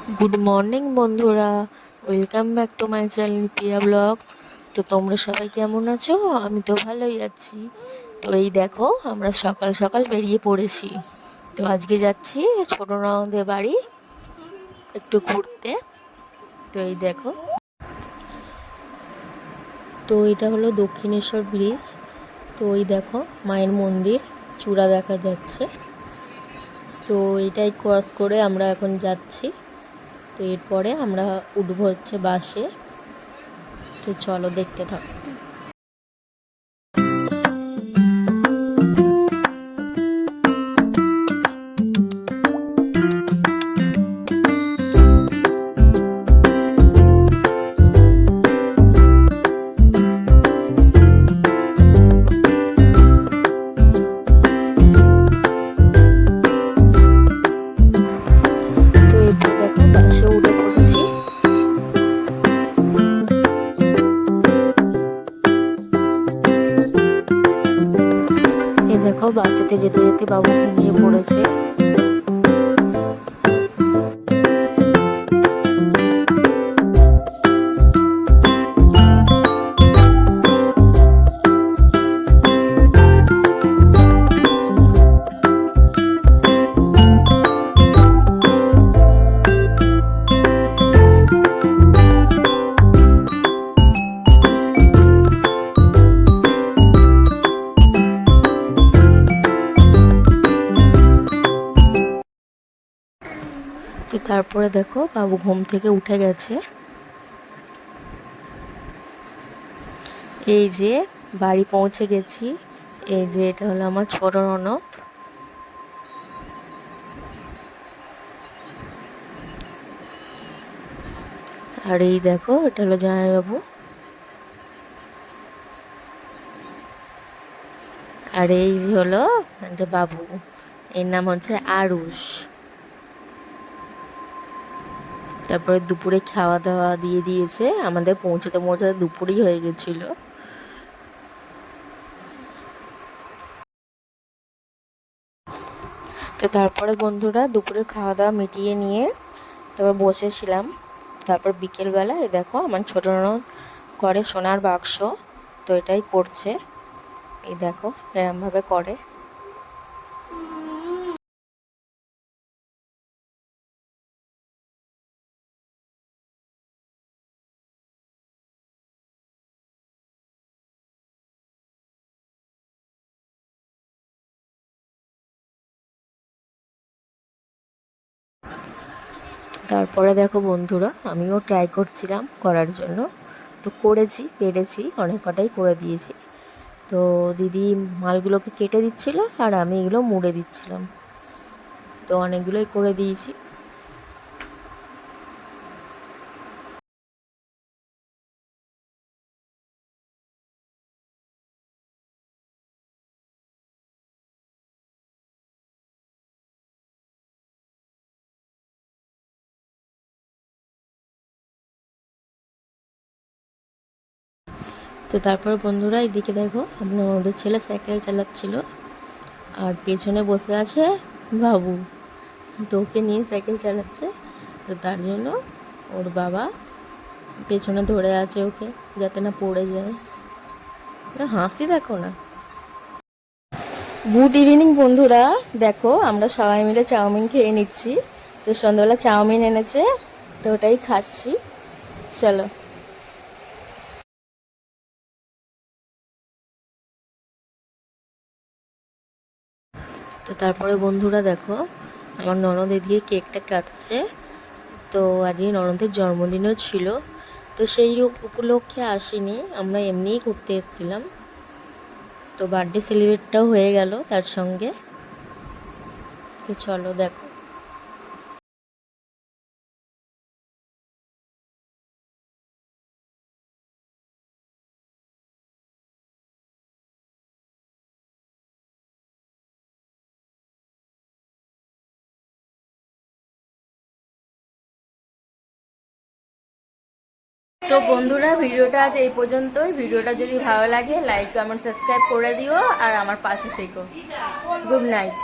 Good morning বন্ধুরা, welcome back to my channel Piya blogs. তো তোমরা সবাই কেমন আছো? আমি তো ভালোই আছি। তো এই দেখো, আমরা সকাল সকাল বেরিয়ে পড়েছি। তো আজকে যাচ্ছি ছোট ননদের বাড়ি একটু ঘুরতে। তো এই দেখো, তো এটা হলো দক্ষিণেশ্বর ব্রিজ। তো ওই দেখো মায়ের মন্দির চূড়া দেখা যাচ্ছে। তো এটাই ক্রস করে আমরা এখন যাচ্ছি। তো এরপরে আমরা উঠবো হচ্ছে বাসে। তো চলো দেখতে থাকো। তো এরপর দেখো বাসে উঠে পড়েছি। এই দেখো বাসেতে যেতে যেতে বাবু ঘুমিয়ে পড়েছে। তো তারপরে দেখো বাবু ঘুম থেকে উঠে গেছে। এই যে বাড়ি পৌঁছে গেছি। এই যে এটা হলো আমার ছোট ননদ। আর এই দেখো এটা হলো জামাইবাবু। আর এই যে হলো এটা বাবু, এর নাম হচ্ছে আরুষ। তারপরে দুপুরে খাওয়া দাওয়া দিয়ে দিয়েছে, আমাদের পৌঁছাতে পৌঁছাতে দুপুরই হয়ে গেছিলো। তো তারপরে বন্ধুরা দুপুরে খাওয়া দাওয়া মিটিয়ে নিয়ে তারপর বসেছিলাম। তারপর বিকেলবেলা এই দেখো আমার ছোট ননদ করে সোনার বাক্স। তো এটাই করছে, এই দেখো এরমভাবে করে। তারপরে দেখো বন্ধুরা আমিও ট্রাই করছিলাম করার জন্য। তো করেছি, পেরেছি, অনেক কটাই করে দিয়েছি। তো দিদি মালগুলোকে কেটে দিচ্ছিল আর আমি এগুলো মুড়ে দিচ্ছিলাম। তো অনেকগুলোই করে দিয়েছি। তো তারপর বন্ধুরা এদিকে দেখো আপনার ওদের ছেলে সাইকেল চালাচ্ছিল আর পেছনে বসে আছে বাবু। তো ওকে নিয়ে সাইকেল চালাচ্ছে। তো তার জন্য ওর বাবা পেছনে ধরে আছে ওকে, যাতে না পড়ে যায়। হাসি দেখো না। গুড ইভিনিং বন্ধুরা, দেখো আমরা সবাই মিলে চাউমিন খেয়ে নিচ্ছি। তো সন্ধ্যাবেলা চাউমিন এনেছে, তো ওটাই খাচ্ছি। চলো। তো তারপরে বন্ধুরা দেখো আমার ননদ এদিকে কেকটা কাটছে। তো আজকে ননদের জন্মদিনও ছিল। তো সেই উপলক্ষে আসিনি, আমরা এমনিই ঘুরতে এসেছিলাম। তো বার্থডে সেলিব্রেটটাও হয়ে গেল তার সঙ্গে। তো চলো দেখো। তো বন্ধুরা ভিডিওটা আজ এই পর্যন্তই। ভিডিওটা যদি ভালো লাগে লাইক কমেন্ট সাবস্ক্রাইব করে দিও আর আমার পাশে থেকো। Good night.